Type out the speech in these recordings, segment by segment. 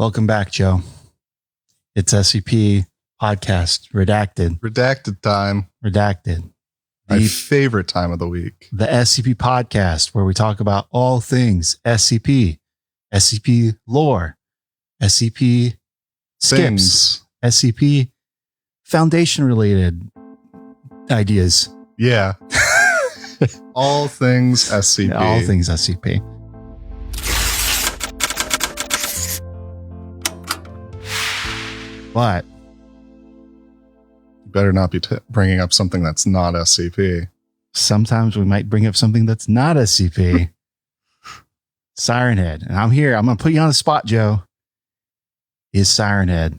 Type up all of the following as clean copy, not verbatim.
Welcome back, Joe. It's SCP podcast, Redacted. Redacted time. Redacted. My favorite time of the week. The SCP podcast, where we talk about all things SCP, SCP lore, SCP skips, SCP Foundation related ideas. Yeah. All things SCP. All things SCP. But you better not be bringing up something that's not SCP. Sometimes we might bring up something that's not SCP. Sirenhead. And I'm here. I'm going to put you on the spot, Joe. Is Sirenhead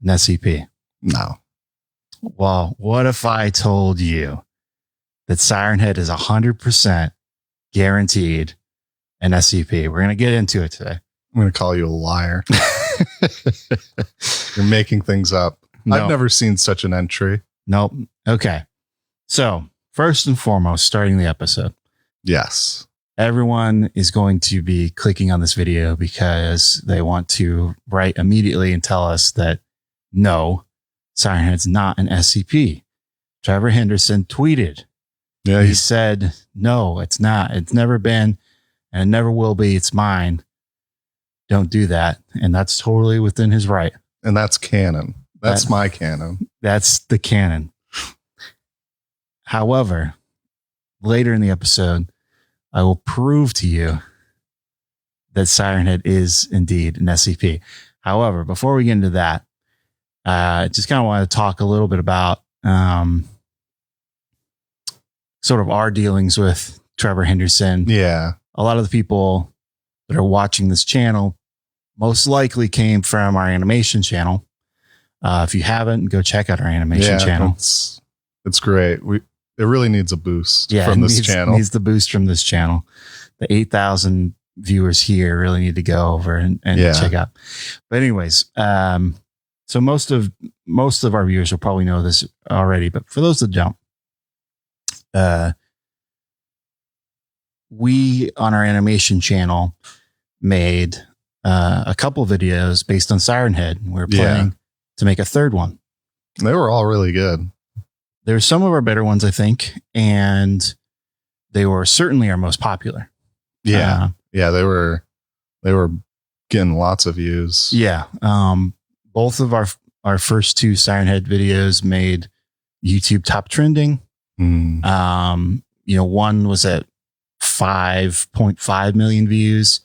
an SCP? No. Well, what if I told you that Sirenhead is 100% guaranteed an SCP? We're going to get into it today. I'm going to call you a liar. You're making things up. No. I've never seen such an entry. Nope. Okay. So, first and foremost, starting the episode. Yes. Everyone is going to be clicking on this video because they want to write immediately and tell us that no, Sirenhead's not an SCP. Trevor Henderson tweeted. Yeah, he said, no, it's not. It's never been and it never will be. It's mine. Don't do that. And that's totally within his right. And that's canon. That's my canon. That's the canon. However, later in the episode, I will prove to you that Sirenhead is indeed an SCP. However, before we get into that, I just kind of want to talk a little bit about sort of our dealings with Trevor Henderson. Yeah. A lot of the people that are watching this channel most likely came from our animation channel. If you haven't, go check out our animation channel. It's great. It really needs a boost from this channel. Needs the boost from this channel. The 8,000 viewers here really need to go over and check out. But anyways, so most of our viewers will probably know this already, but for those that don't, we on our animation channel made a couple videos based on Sirenhead. We're planning to make a third one. They were all really good. There's some of our better ones, I think, and they were certainly our most popular. Yeah. They were getting lots of views. Yeah. Both of our first two Sirenhead videos made YouTube top trending. One was at 5.5 million views.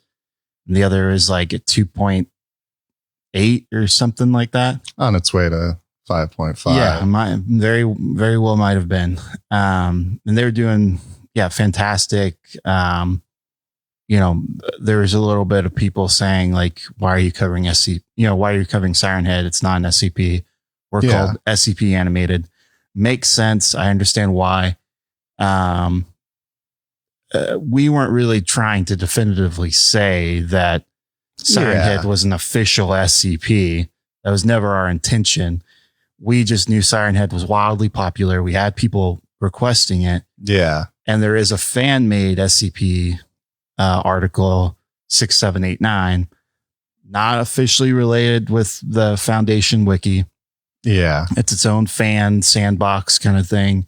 And the other is like at 2.8 or something like that. On its way to 5.5. Yeah, very, very well might have been. And they were doing, fantastic. There was a little bit of people saying like, why are you covering SCP? Why are you covering Sirenhead? It's not an SCP. We're called SCP animated. Makes sense. I understand why. We weren't really trying to definitively say that Sirenhead was an official SCP. That was never our intention. We just knew Sirenhead was wildly popular. We had people requesting it. Yeah. And there is a fan-made SCP article 6789, not officially related with the Foundation wiki. Yeah. It's its own fan sandbox kind of thing.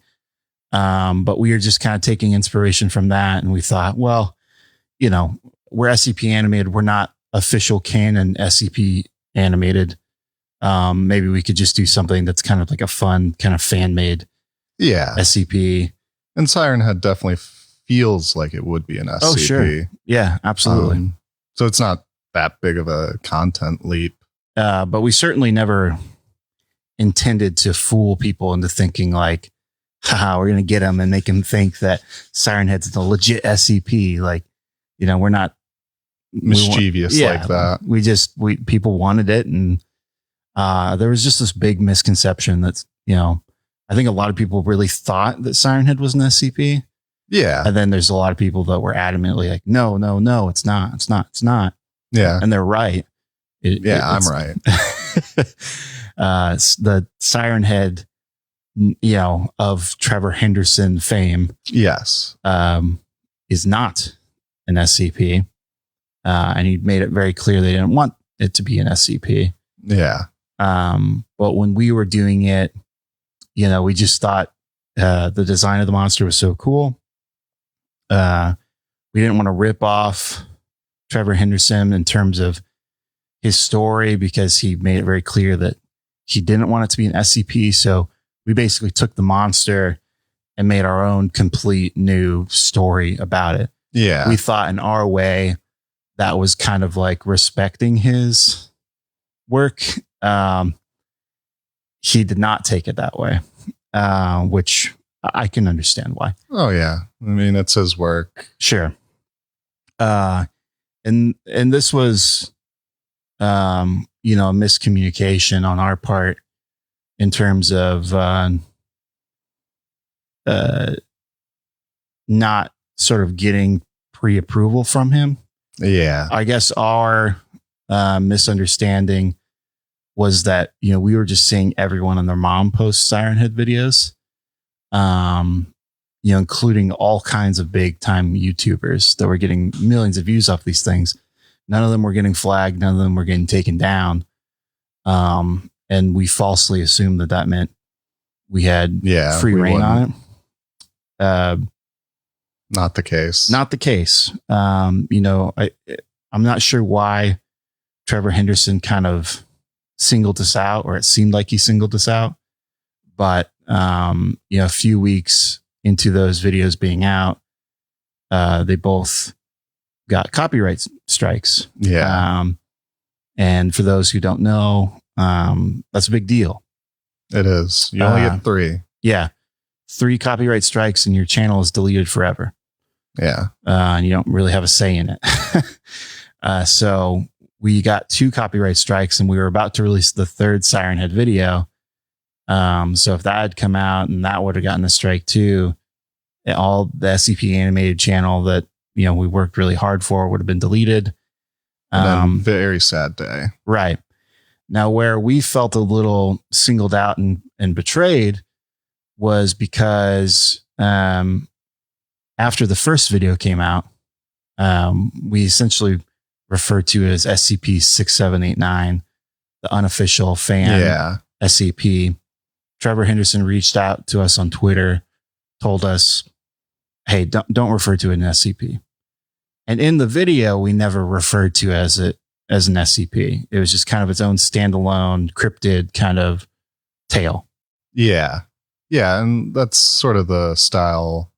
But we were just kind of taking inspiration from that. And we thought, well, we're SCP animated. We're not official canon SCP animated. Maybe we could just do something that's kind of like a fun kind of fan made SCP. And Sirenhead definitely feels like it would be an SCP. Oh, sure. Yeah, absolutely. So it's not that big of a content leap. But we certainly never intended to fool people into thinking like, haha, we're going to get them and make them think that Sirenhead's the legit SCP. Like, we're not mischievous like that. People wanted it. And there was just this big misconception that's, I think a lot of people really thought that Sirenhead was an SCP. Yeah. And then there's a lot of people that were adamantly like, no, it's not. Yeah. And they're right. I'm right. The Sirenhead, of Trevor Henderson fame. Yes. Is not an SCP. And he made it very clear they didn't want it to be an SCP. Yeah. But when we were doing it, we just thought the design of the monster was so cool. We didn't want to rip off Trevor Henderson in terms of his story, because he made it very clear that he didn't want it to be an SCP. So we basically took the monster and made our own complete new story about it. Yeah. We thought in our way that was kind of like respecting his work. He did not take it that way, which I can understand why. Oh yeah. I mean, it's his work. Sure. And this was, a miscommunication on our part in terms of, not sort of getting pre-approval from him. Yeah. I guess our misunderstanding was that, we were just seeing everyone and their mom post Sirenhead videos, including all kinds of big time YouTubers that were getting millions of views off these things. None of them were getting flagged. None of them were getting taken down. And we falsely assumed that meant we had free reign on it. Not the case. Not the case. I'm not sure why Trevor Henderson kind of singled us out, or it seemed like he singled us out. But, a few weeks into those videos being out, they both got copyright strikes. Yeah. And for those who don't know, that's a big deal. It is. You only get 3. Yeah. 3 copyright strikes and your channel is deleted forever. Yeah. And you don't really have a say in it. So we got 2 copyright strikes, and we were about to release the 3rd Sirenhead video. So if that had come out and that would have gotten a strike too, all the SCP animated channel that, we worked really hard for would have been deleted. Very sad day. Right. Now, where we felt a little singled out and betrayed was because, after the first video came out, we essentially referred to it as SCP-6789, the unofficial fan SCP. Trevor Henderson reached out to us on Twitter, told us, hey, don't refer to it as an SCP. And in the video, we never referred to as an SCP. It was just kind of its own standalone, cryptid kind of tale. Yeah. Yeah. And that's sort of the style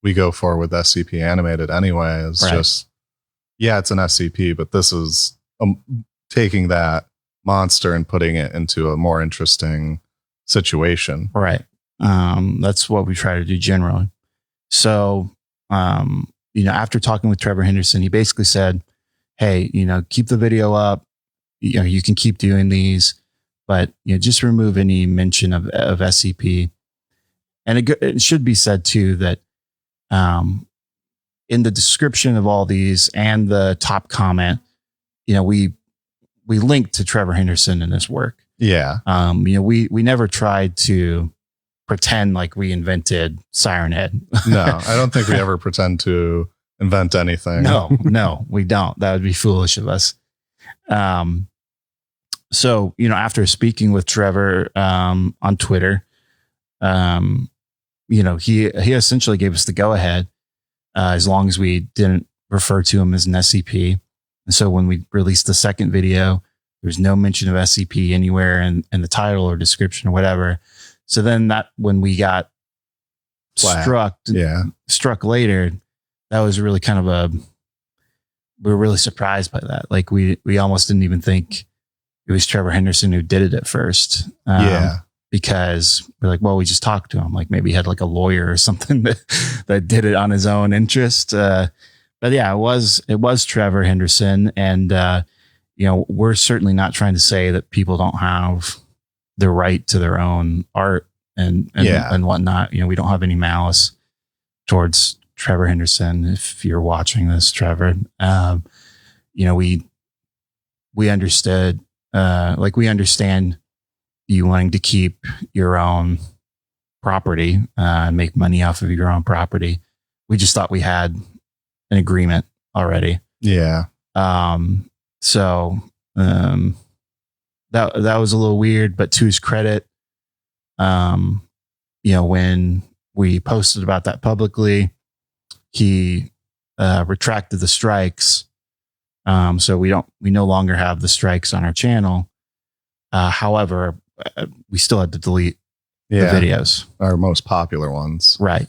we go for with SCP animated anyway. Is just, it's an SCP, but this is taking that monster and putting it into a more interesting situation. Right. That's what we try to do generally. So, after talking with Trevor Henderson, he basically said, hey, keep the video up. You can keep doing these, but just remove any mention of SCP. And it should be said too that, in the description of all these and the top comment, we linked to Trevor Henderson and his work. Yeah. We never tried to pretend like we invented Sirenhead. No, I don't think we ever pretend to invent anything. No, we don't. That would be foolish of us. So, after speaking with Trevor, on Twitter, he essentially gave us the go ahead, as long as we didn't refer to him as an SCP. And so when we released the second video, there's no mention of SCP anywhere in the title or description or whatever. So then when we got struck later, that was really kind of we were really surprised by that. Like we almost didn't even think it was Trevor Henderson who did it at first. Because we're like, well, we just talked to him. Like maybe he had like a lawyer or something that did it on his own interest. But yeah, it was Trevor Henderson. And, we're certainly not trying to say that people don't have the right to their own art and whatnot. We don't have any malice towards Trevor Henderson. If you're watching this, Trevor, we understood, we understand you wanting to keep your own property, make money off of your own property. We just thought we had an agreement already. Yeah. So, that was a little weird, but to his credit, when we posted about that publicly, he retracted the strikes. So we no longer have the strikes on our channel. However, we still had to delete the videos, our most popular ones. Right.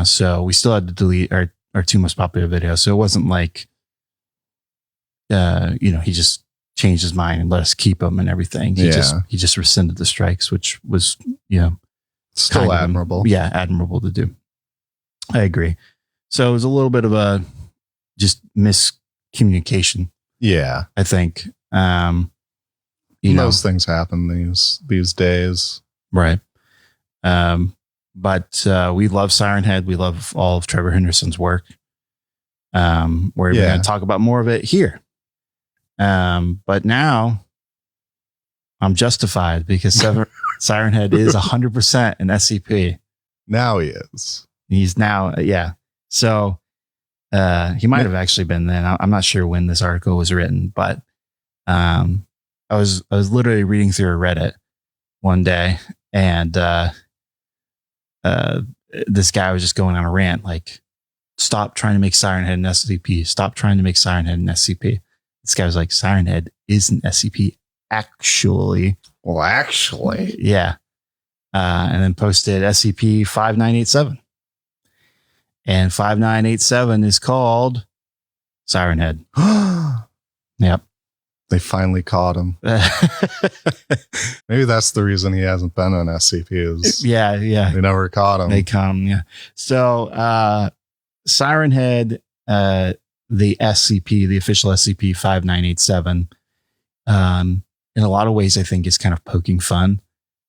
So we still had to delete our 2 most popular videos. So it wasn't like, he just changed his mind and let us keep them and everything. He just rescinded the strikes, which was, still admirable. Admirable to do. I agree. So it was a little bit of a just miscommunication. Yeah. I think, most things happen these days. Right. But we love Sirenhead. We love all of Trevor Henderson's work. We're going to talk about more of it here. But now I'm justified because Sirenhead is 100% an SCP. Now he is. He's now, So he might have actually been then. I'm not sure when this article was written, but I was literally reading through a Reddit one day, and this guy was just going on a rant like, stop trying to make Sirenhead an SCP. Stop trying to make Sirenhead an SCP. This guy was like, Sirenhead is an SCP, actually. Well, actually. Yeah. And then posted SCP 5987. And 5987 is called Sirenhead. Yep. They finally caught him. Maybe that's the reason he hasn't been on SCP. Yeah. They never caught him. They come, yeah. So Sirenhead, the SCP, the official SCP 5987, in a lot of ways, I think is kind of poking fun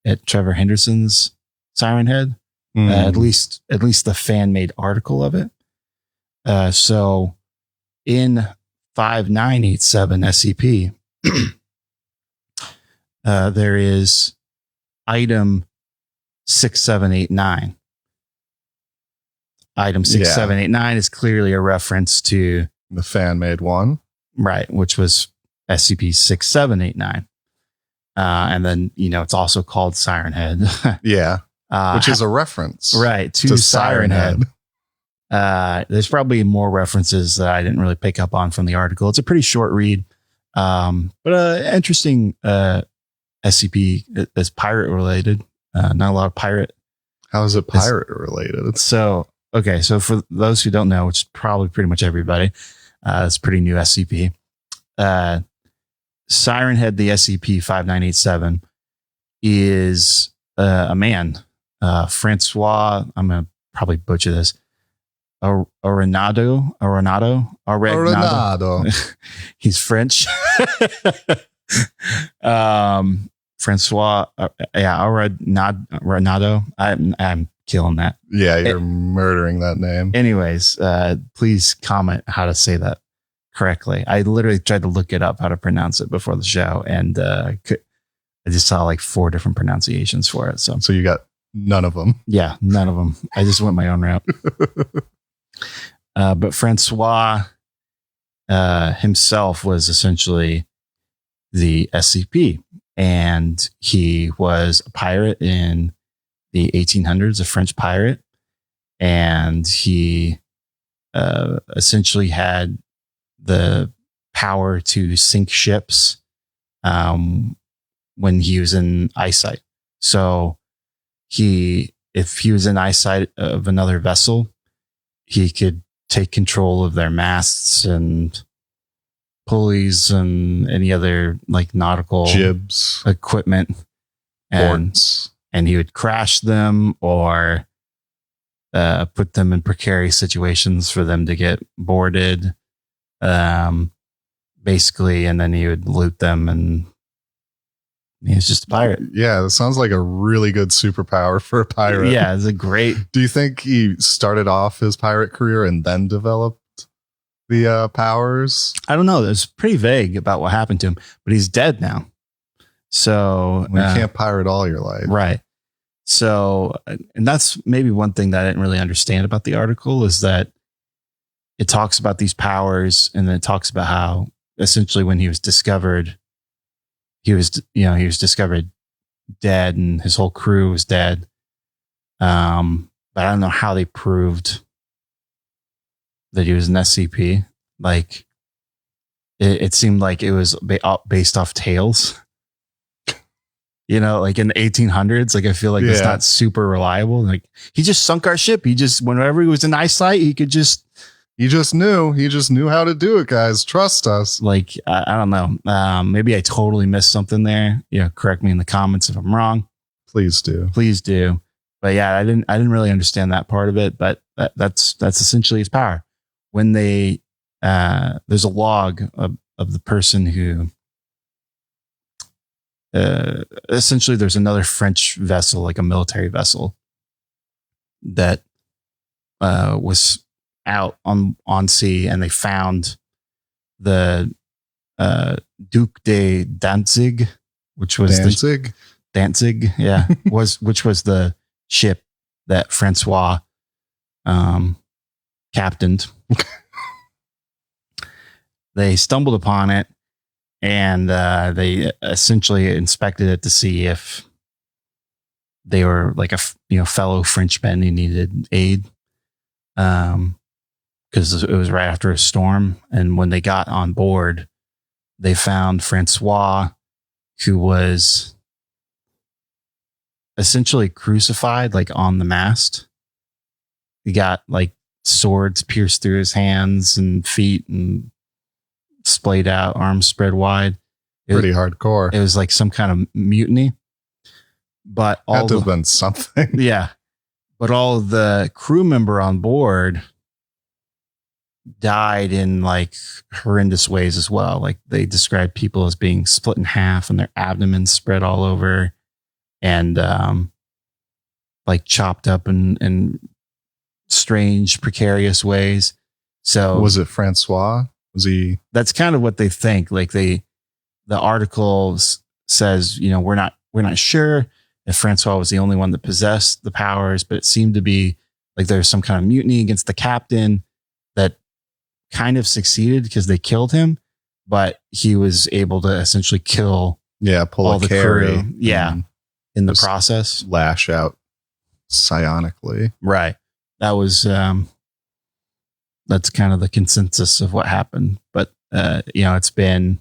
at Trevor Henderson's Sirenhead. At least the fan-made article of it. So in 5987 SCP, there is item 6789. Item 6789 is clearly a reference to the fan-made one, right? Which was SCP 6789. And then it's also called Sirenhead. Yeah. Which is a reference, right, to Sirenhead. There's probably more references that I didn't really pick up on from the article. It's a pretty short read, but interesting SCP that's pirate related. Not a lot of pirate. How is it pirate related? So for those who don't know, which is probably pretty much everybody, it's a pretty new SCP. Sirenhead, the SCP 5987, is a man. Francois, I'm going to probably butcher this. Arenado. He's French. Francois, Arenado. I'm killing that. Yeah, you're murdering that name. Anyways, please comment how to say that correctly. I literally tried to look it up how to pronounce it before the show, and I just saw like 4 different pronunciations for it. So you got none of them. Yeah, none of them. I just went my own route. But Francois himself was essentially the SCP, and he was a pirate in the 1800s, a French pirate, and he essentially had the power to sink ships when he was in eyesight. So if he was in eyesight of another vessel, he could take control of their masts and pulleys and any other like nautical jibs equipment, and he would crash them or put them in precarious situations for them to get boarded, basically, and then he would loot them, and he was just a pirate. Yeah, that sounds like a really good superpower for a pirate. Yeah, it's a great. Do you think he started off his pirate career and then developed the powers? I don't know. It's pretty vague about what happened to him, but he's dead now. So you can't pirate all your life. Right. So, and that's maybe one thing that I didn't really understand about the article is that it talks about these powers, and then it talks about how essentially when he was discovered he was discovered dead and his whole crew was dead. But I don't know how they proved that he was an SCP. Like, it seemed like it was based off tales. Like in the 1800s, like I feel like it's not super reliable. Like, he just sunk our ship. He just, whenever he was in eyesight, he just knew how to do it, guys. Trust us. Like, I don't know. Maybe I totally missed something there. Correct me in the comments if I'm wrong. Please do. But yeah, I didn't really understand that part of it, but that's essentially his power. When they, there's a log of the person who, essentially there's another French vessel, like a military vessel that was out on sea, and they found the Duc de Danzig, which was Danzig, yeah, which was the ship that Francois captained. They stumbled upon it, and they essentially inspected it to see if they were like a fellow Frenchmen who needed aid, because it was right after a storm. And when they got on board, they found Francois, who was essentially crucified, like on the mast. He got like swords pierced through his hands and feet and splayed out, arms spread wide. Pretty hardcore. It was like some kind of mutiny. But had to have been something. Yeah. But all of the crew member on board died in like horrendous ways as well. Like, they described people as being split in half and their abdomens spread all over, and like chopped up in strange, precarious ways. So was it Francois? Was he? That's kind of what they think. Like, the article says, we're not sure if Francois was the only one that possessed the powers, but it seemed to be like there's some kind of mutiny against the captain that kind of succeeded because they killed him, but he was able to essentially kill pull all a the carry crew. Yeah. In the process. Lash out psionically. Right. That was, that's kind of the consensus of what happened. But, it's been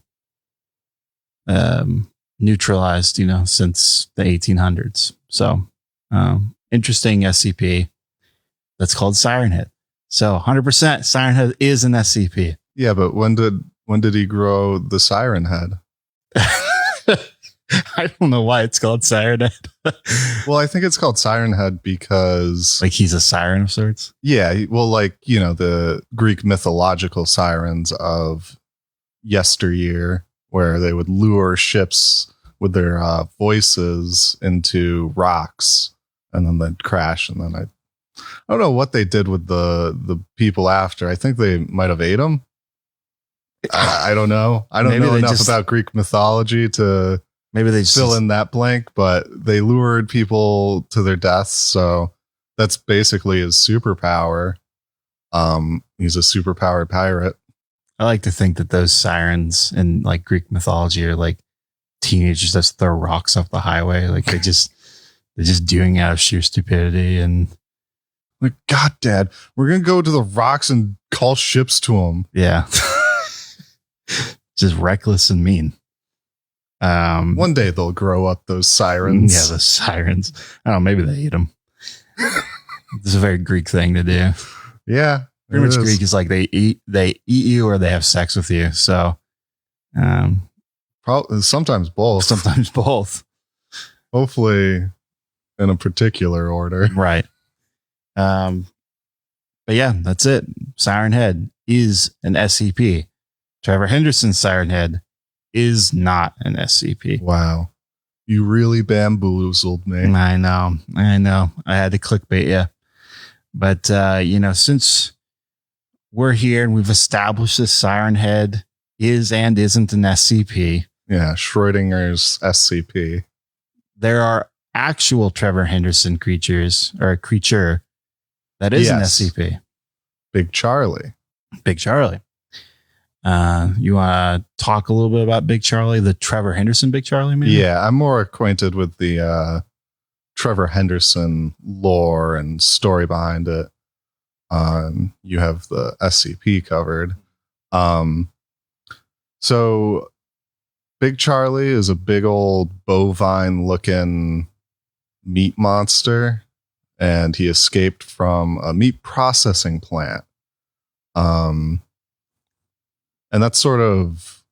neutralized, since the 1800s. So, interesting SCP that's called Sirenhead. So 100% Sirenhead is an SCP. Yeah, but when did he grow the Sirenhead? I don't know why it's called Sirenhead. Well, I think it's called Sirenhead because like he's a siren of sorts. Yeah, well, like, the Greek mythological sirens of yesteryear, where they would lure ships with their voices into rocks, and then they'd crash. And then I don't know what they did with the people after. I think they might have ate them. I don't know. I don't know enough about Greek mythology to maybe they fill in that blank, but they lured people to their deaths. So that's basically his superpower. He's a superpowered pirate. I like to think that those sirens in like Greek mythology are like teenagers that throw rocks off the highway. Like they're just doing it out of sheer stupidity. And like, God, Dad, we're going to go to the rocks and call ships to them. Yeah. Just reckless and mean. One day they'll grow up, those sirens. Yeah, the sirens. I don't know, maybe they eat them. It's a very Greek thing to do. Yeah. Pretty much Greek is like they eat you or they have sex with you. So sometimes both. Sometimes both. Hopefully in a particular order. Right. But yeah, that's it. Sirenhead is an SCP. Trevor Henderson's Sirenhead is not an SCP. Wow. You really bamboozled me. I know. I had to clickbait you. But, since we're here and we've established this Sirenhead is and isn't an SCP. Yeah, Schrodinger's SCP. There are actual Trevor Henderson creatures, or a creature that is an SCP. Big Charlie. You want to talk a little bit about Big Charlie, the Trevor Henderson Big Charlie, maybe? Yeah, I'm more acquainted with the Trevor Henderson lore and story behind it. You have the SCP covered. So Big Charlie is a big old bovine looking meat monster, and he escaped from a meat processing plant. And that's sort of,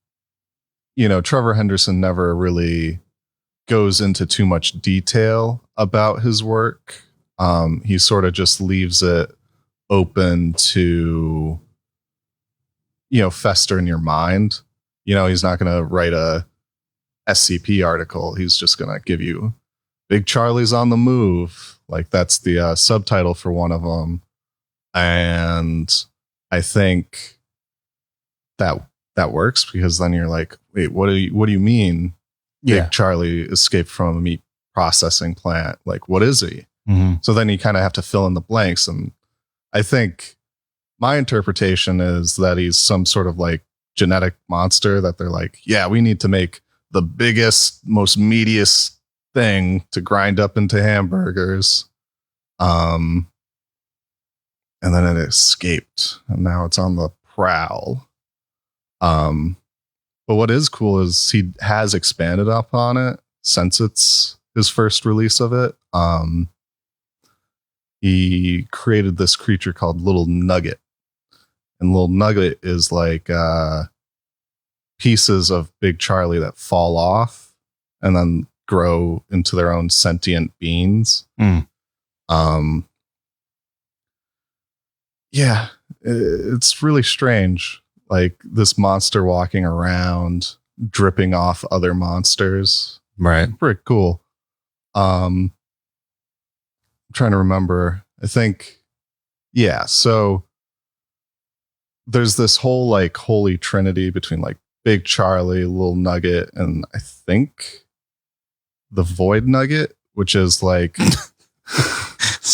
Trevor Henderson never really goes into too much detail about his work. He sort of just leaves it open to, fester in your mind. He's not going to write a SCP article. He's just going to give you Big Charlie's on the move. Like that's the subtitle for one of them. And I think that works, because then you're like, wait, what do you mean? Yeah. Big Charlie escaped from a meat processing plant. Like, what is he? Mm-hmm. So then you kind of have to fill in the blanks. And I think my interpretation is that he's some sort of like genetic monster that they're like, yeah, we need to make the biggest, most meatiest thing to grind up into hamburgers. And then it escaped, and now it's on the prowl. But what is cool is he has expanded upon it since it's his first release of it. He created this creature called Little Nugget. And Little Nugget is like pieces of Big Charlie that fall off and then grow into their own sentient beings. Yeah, it's really strange. Like this monster walking around, dripping off other monsters. Right. Pretty cool. I'm trying to remember. I think, yeah. So there's this whole like holy trinity between like Big Charlie, Little Nugget, and I think the Void Nugget, which is like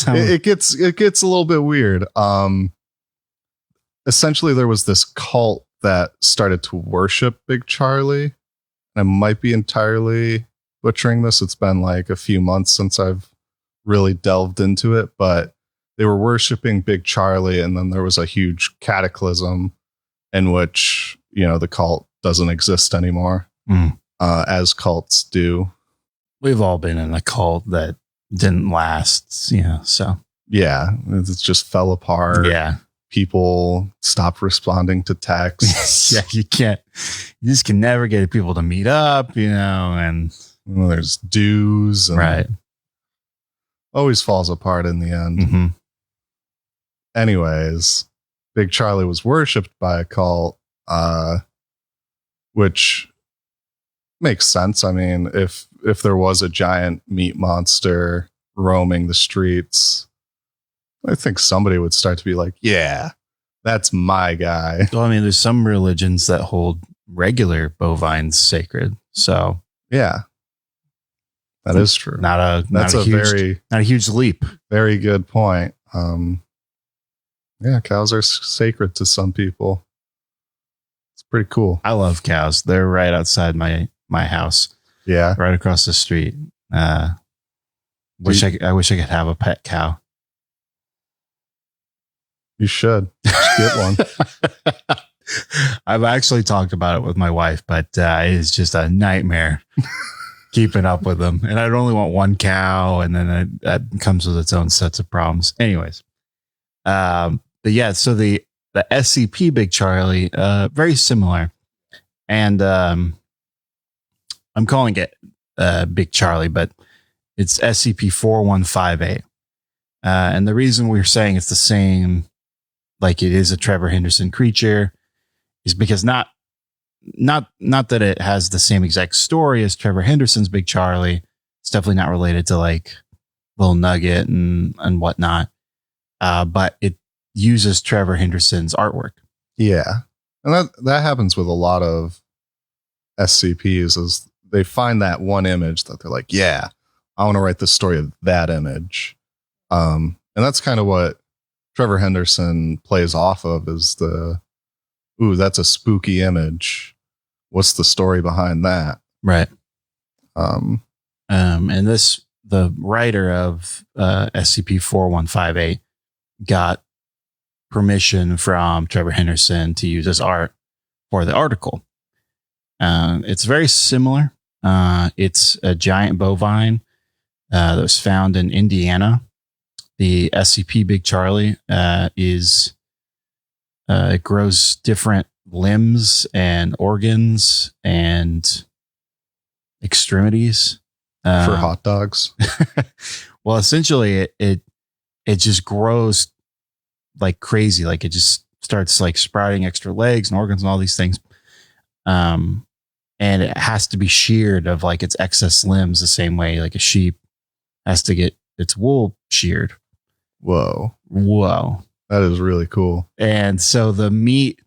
it gets a little bit weird. Essentially, there was this cult that started to worship Big Charlie. I might be entirely butchering this. It's been like a few months since I've really delved into it, but they were worshiping Big Charlie, and then there was a huge cataclysm in which, the cult doesn't exist anymore, as cults do. We've all been in a cult that didn't last, so. Yeah, it just fell apart. Yeah. People stopped responding to texts. Yeah, you just can never get people to meet up, and there's dues. And right. Always falls apart in the end. Mm-hmm. Anyways, Big Charlie was worshipped by a cult, which makes sense. I mean, if there was a giant meat monster roaming the streets, I think somebody would start to be like, yeah, that's my guy. Well, I mean, there's some religions that hold regular bovines sacred. So yeah, that is true. Not a huge leap. Very good point. Yeah, cows are sacred to some people. It's pretty cool. I love cows. They're right outside my house. Yeah, right across the street. I wish I could have a pet cow. You should get one. I've actually talked about it with my wife, but it is just a nightmare keeping up with them. And I'd only want one cow, and then that comes with its own sets of problems. Anyways, but yeah, so the SCP Big Charlie, very similar, and I'm calling it Big Charlie, but it's SCP-4158. And the reason we're saying it's the same, like it is a Trevor Henderson creature, is because not that it has the same exact story as Trevor Henderson's Big Charlie. It's definitely not related to like Little Nugget and whatnot. But it uses Trevor Henderson's artwork. Yeah. And that happens with a lot of SCPs, is they find that one image that they're like, yeah, I want to write the story of that image. And that's kind of what Trevor Henderson plays off of, is the ooh, that's a spooky image. What's the story behind that? Right. And the writer of SCP-4158 got permission from Trevor Henderson to use his art for the article. It's very similar. It's a giant bovine that was found in Indiana. The SCP Big Charlie it grows different limbs and organs and extremities for hot dogs. Well, essentially, it just grows like crazy. Like it just starts like sprouting extra legs and organs and all these things. And it has to be sheared of like its excess limbs the same way like a sheep has to get its wool sheared. Whoa. That is really cool. And so the meat,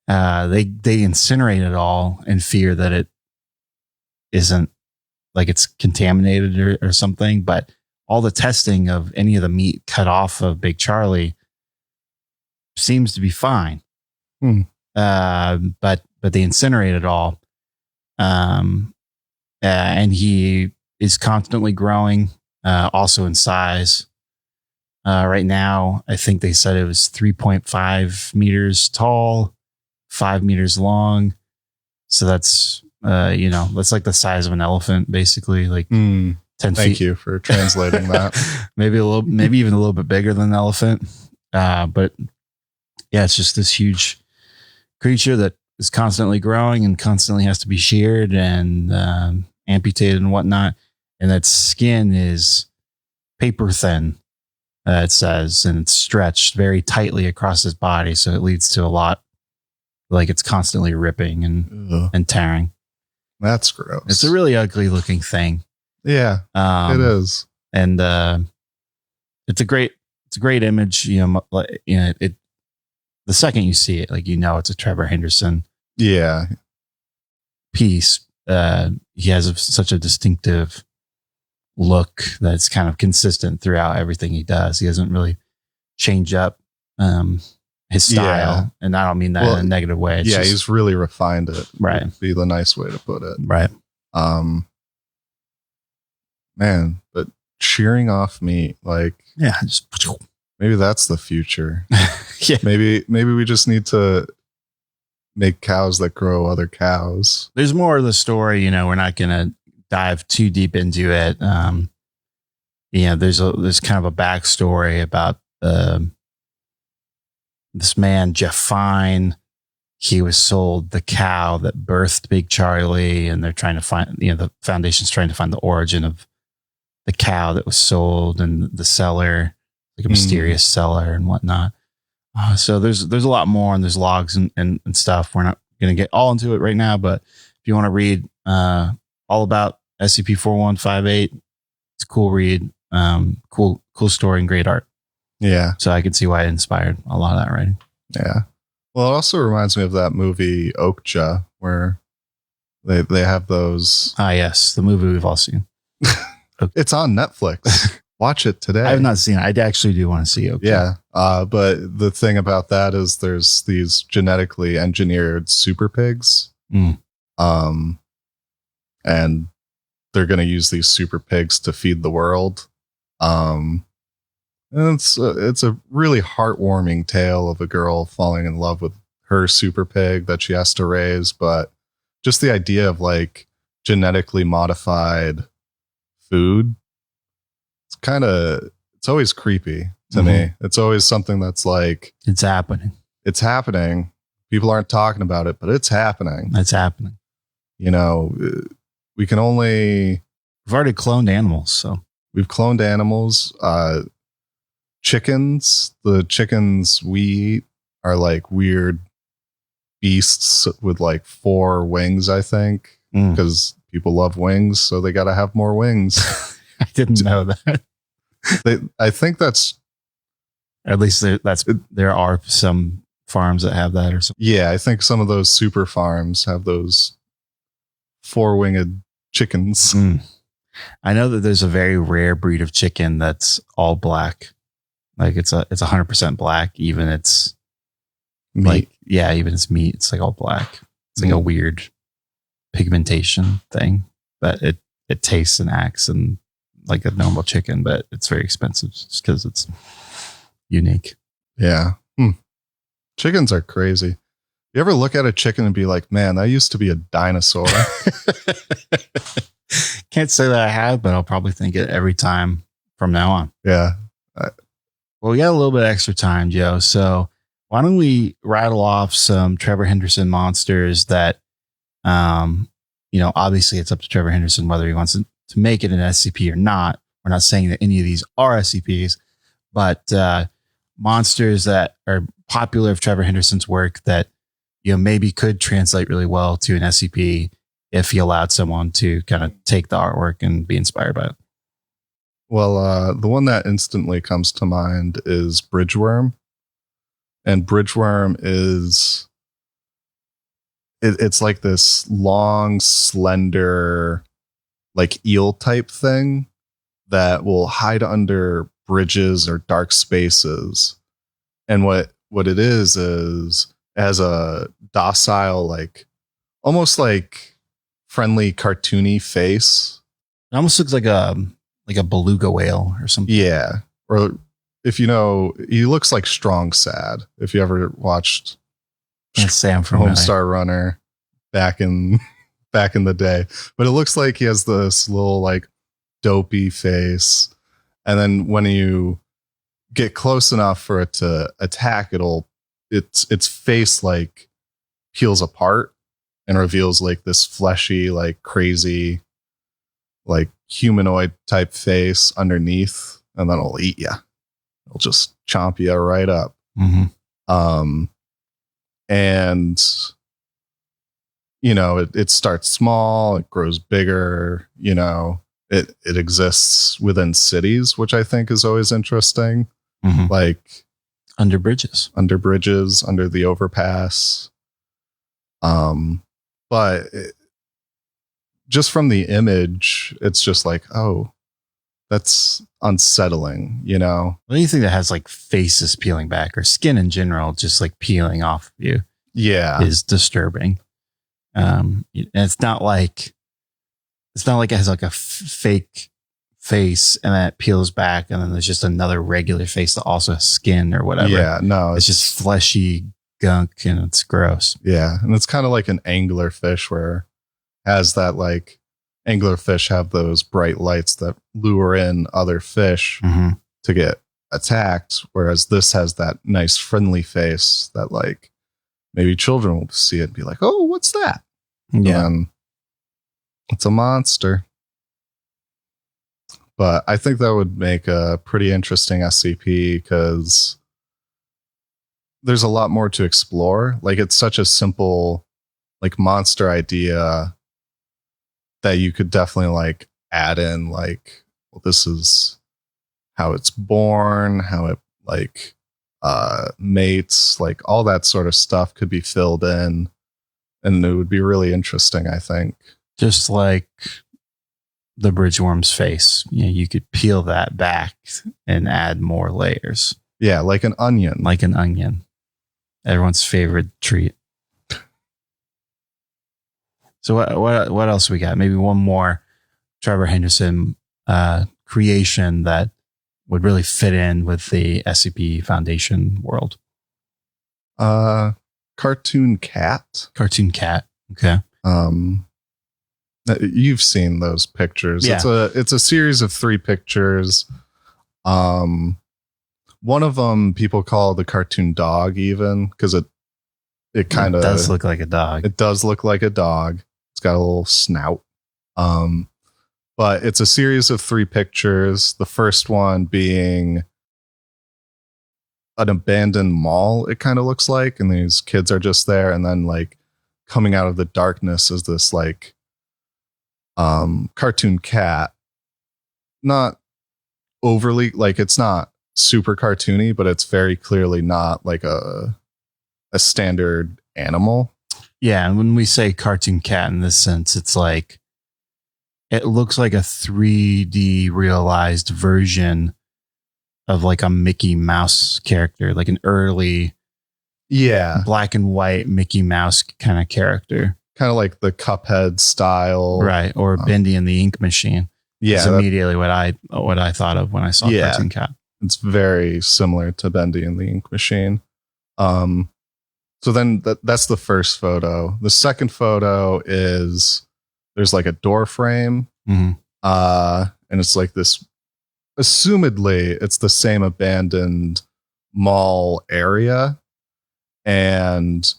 they incinerate it all in fear that it isn't like it's contaminated or something. But all the testing of any of the meat cut off of Big Charlie seems to be fine. But they incinerate it all. And he is constantly growing, also in size. Right now, I think they said it was 3.5 meters tall, 5 meters long. So that's, that's like the size of an elephant, basically, like 10 feet. Thank you for translating that. maybe even a little bit bigger than an elephant. But yeah, it's just this huge creature that is constantly growing and constantly has to be sheared and amputated and whatnot. And that skin is paper thin. It says, and it's stretched very tightly across his body. So it leads to a lot, like it's constantly ripping and tearing. That's gross. It's a really ugly looking thing. Yeah, it is. And it's a great image. The second you see it, like, it's a Trevor Henderson piece. He has such a distinctive look that's kind of consistent throughout everything he does. He doesn't really change up his style, and I don't mean that in a negative way. It's he's really refined it. Right, would be the nice way to put it. Right. Man, but shearing off meat, like, just maybe that's the future. Yeah, maybe we just need to make cows that grow other cows. There's more of the story. We're not gonna dive too deep into it. There's kind of a backstory about this man, Jeff Fine. He was sold the cow that birthed Big Charlie, and they're trying to find, the foundation's trying to find the origin of the cow that was sold and the seller, like a mysterious seller and whatnot. So there's a lot more, and there's logs and stuff. We're not going to get all into it right now, but if you want to read all about SCP-4158, it's a cool read, cool story and great art. Yeah. So I can see why it inspired a lot of that writing. Yeah. Well, it also reminds me of that movie Okja, where they have those. Yes, the movie we've all seen. It's on Netflix. Watch it today. I have not seen it. I actually do want to see Okja. Yeah. But the thing about that is there's these genetically engineered super pigs. And they're going to use these super pigs to feed the world. And it's a really heartwarming tale of a girl falling in love with her super pig that she has to raise. But just the idea of like genetically modified food, it's always creepy to me. It's always something that's like, it's happening. People aren't talking about it, but it's happening. It's happening. We've already cloned animals. So we've cloned animals. Chickens, the chickens we eat are like weird beasts with like 4 wings, I think, because people love wings. So they got to have more wings. I didn't know that. I think that's, at least there are some farms that have that or something. Yeah, I think some of those super farms have those 4-winged chickens. I know that there's a very rare breed of chicken that's all black. Like it's 100% black. Even its Meat. Like, yeah, even its meat, it's like all black. It's like a weird pigmentation thing, but it tastes and acts and like a normal chicken, but it's very expensive just because it's unique. Yeah. Chickens are crazy. You ever look at a chicken and be like, man, that used to be a dinosaur? Can't say that I have, but I'll probably think it every time from now on. Yeah. Well, we got a little bit of extra time, Joe. So why don't we rattle off some Trevor Henderson monsters that, obviously it's up to Trevor Henderson whether he wants to make it an SCP or not. We're not saying that any of these are SCPs, but monsters that are popular of Trevor Henderson's work that, maybe could translate really well to an SCP if he allowed someone to kind of take the artwork and be inspired by it. Well, the one that instantly comes to mind is Bridgeworm. And Bridgeworm is... It's like this long, slender, like eel type thing that will hide under bridges or dark spaces. And what it is as a docile, like almost like friendly, cartoony face. It almost looks like a beluga whale or something. Yeah. Or if he looks like Strong Sad. If you ever watched Sam from Homestar Runner back in the day, but it looks like he has this little like dopey face, and then when you get close enough for it to attack, its face like peels apart and reveals like this fleshy, like crazy, like humanoid type face underneath, and then it'll eat you. It'll just chomp you right up. Mm-hmm. And it starts small, it grows bigger, it exists within cities, which I think is always interesting. Mm-hmm. Like under bridges, under the overpass. But just from the image, it's just like, oh, that's unsettling, Anything that has like faces peeling back or skin in general, just like peeling off of you, is disturbing. And it's not like it has like a fake face and then it peels back and then there's just another regular face that also has skin or whatever. Yeah, no, it's just fleshy gunk and it's gross. Yeah, and it's kind of like an anglerfish where it has that like anglerfish have those bright lights that lure in other fish to get attacked, whereas this has that nice friendly face that like maybe children will see it and be like, oh, what's that? Yeah, and it's a monster. But I think that would make a pretty interesting SCP because there's a lot more to explore. Like it's such a simple like monster idea that you could definitely like add in like, well, this is how it's born, how it like mates, like all that sort of stuff could be filled in, and it would be really interesting, I think. Just like the bridgeworm's face, you could peel that back and add more layers. Yeah, like an onion. Everyone's favorite treat. So what else we got? Maybe one more Trevor Henderson creation that would really fit in with the SCP Foundation world. Cartoon cat. Okay. You've seen those pictures. Yeah. It's a series of 3 pictures. One of them people call the cartoon dog, even because it kind of does look like a dog. It does look like a dog. It's got a little snout. But it's a series of 3 pictures. The first one being an abandoned mall, it kind of looks like, and these kids are just there, and then like coming out of the darkness is this like cartoon cat. Not overly, like it's not super cartoony, but it's very clearly not like a standard animal. Yeah, and when we say cartoon cat in this sense, it's like it looks like a 3D realized version of like a Mickey Mouse character, like an early Yeah. black and white Mickey Mouse kind of character. Kind of like the Cuphead style. Right. Or Bendy and the Ink Machine. Yeah. That's immediately what I thought of when I saw Cartoon Cat. It's very similar to Bendy and the Ink Machine. So then that's the first photo. The second photo is there's like a door frame. Mm-hmm. And it's like this, assumedly it's the same abandoned mall area. And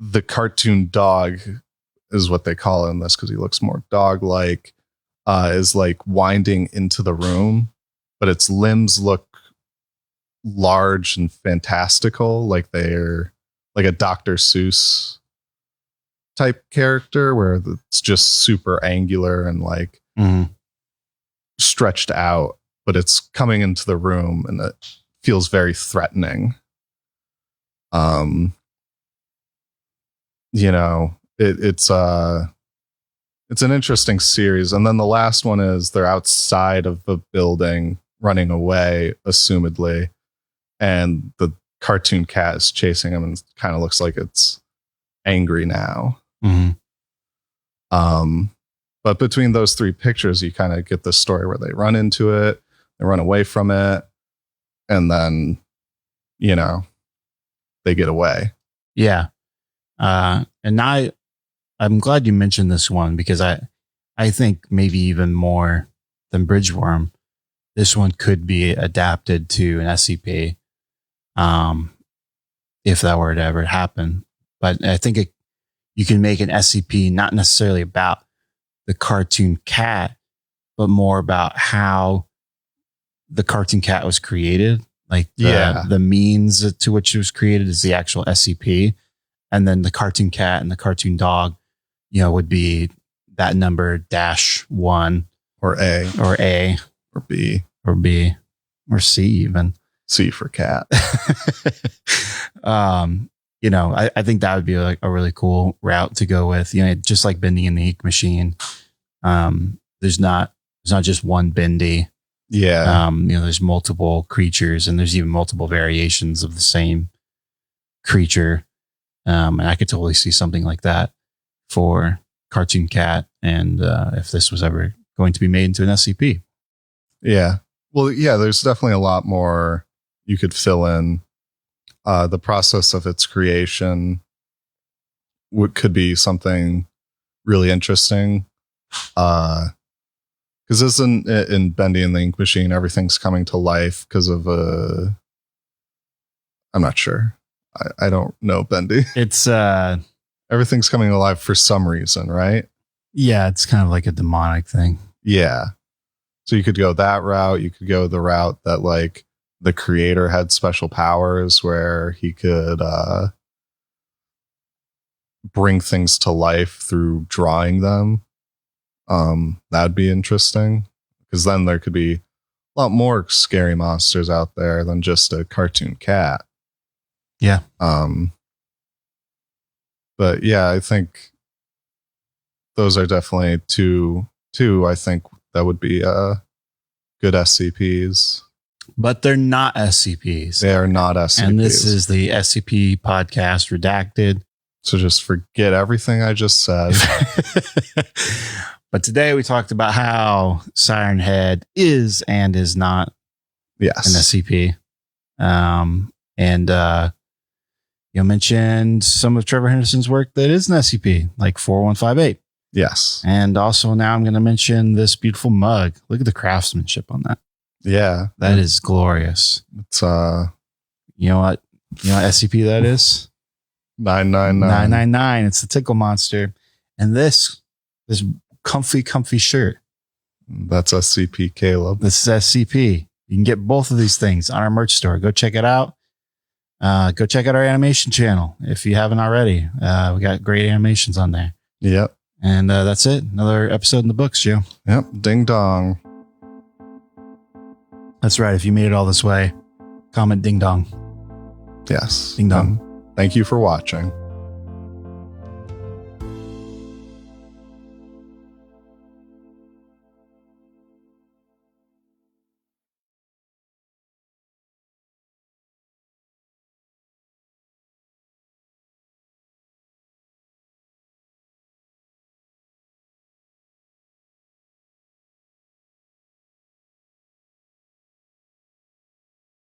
the cartoon dog is what they call it in this, because he looks more dog-like, is like winding into the room, but its limbs look large and fantastical, like they're like a Dr. Seuss type character where it's just super angular and like stretched out, but it's coming into the room and it feels very threatening. You know, it's an interesting series. And then the last one is they're outside of the building running away, assumedly, and the cartoon cat is chasing him and kind of looks like it's angry now. But between those three pictures, you kind of get this story where they run into it, they run away from it, and then, you know, they get away. Yeah. And I'm glad you mentioned this one, because I think maybe even more than Bridgeworm, this one could be adapted to an SCP, if that were to ever happen. But I think you can make an SCP not necessarily about the cartoon cat, but more about how the cartoon cat was created. Like the means to which it was created is the actual SCP. And then the cartoon cat and the cartoon dog, you know, would be that number -1 or A or B or B or C even. C for cat. You know, I think that would be like a really cool route to go with. You know, just like Bendy and the Ink Machine. There's not just one Bendy. Yeah. You know, there's multiple creatures, and there's even multiple variations of the same creature. And I could totally see something like that for Cartoon Cat. And if this was ever going to be made into an SCP. Yeah. Well, yeah, there's definitely a lot more you could fill in. The process of its creation could be something really interesting. Because isn't it in Bendy and the Ink Machine, everything's coming to life because of I'm not sure. I don't know Bendy. It's everything's coming alive for some reason, right? Yeah, it's kind of like a demonic thing. Yeah. So you could go that route. You could go the route that like the creator had special powers where he could bring things to life through drawing them. That'd be interesting, because then there could be a lot more scary monsters out there than just a cartoon cat. Yeah. But yeah, I think those are definitely two I think that would be good SCPs. But they're not SCPs. They are not SCPs. And this is the SCP podcast Redacted. So just forget everything I just said. But today we talked about how Sirenhead is and is not an SCP. And you mentioned some of Trevor Henderson's work that is an SCP, like 4158. Yes. And also now I'm going to mention this beautiful mug. Look at the craftsmanship on that. Yeah. That is glorious. It's you know what SCP that is? 999. 999. It's the Tickle Monster. And this comfy shirt. That's SCP Caleb. This is SCP. You can get both of these things on our merch store. Go check it out. Go check out our animation channel if you haven't already. We got great animations on there. Yep. And that's it. Another episode in the books, Joe. Yep. Ding dong. That's right. If you made it all this way, comment ding dong. Yes. Ding dong. Thank you for watching.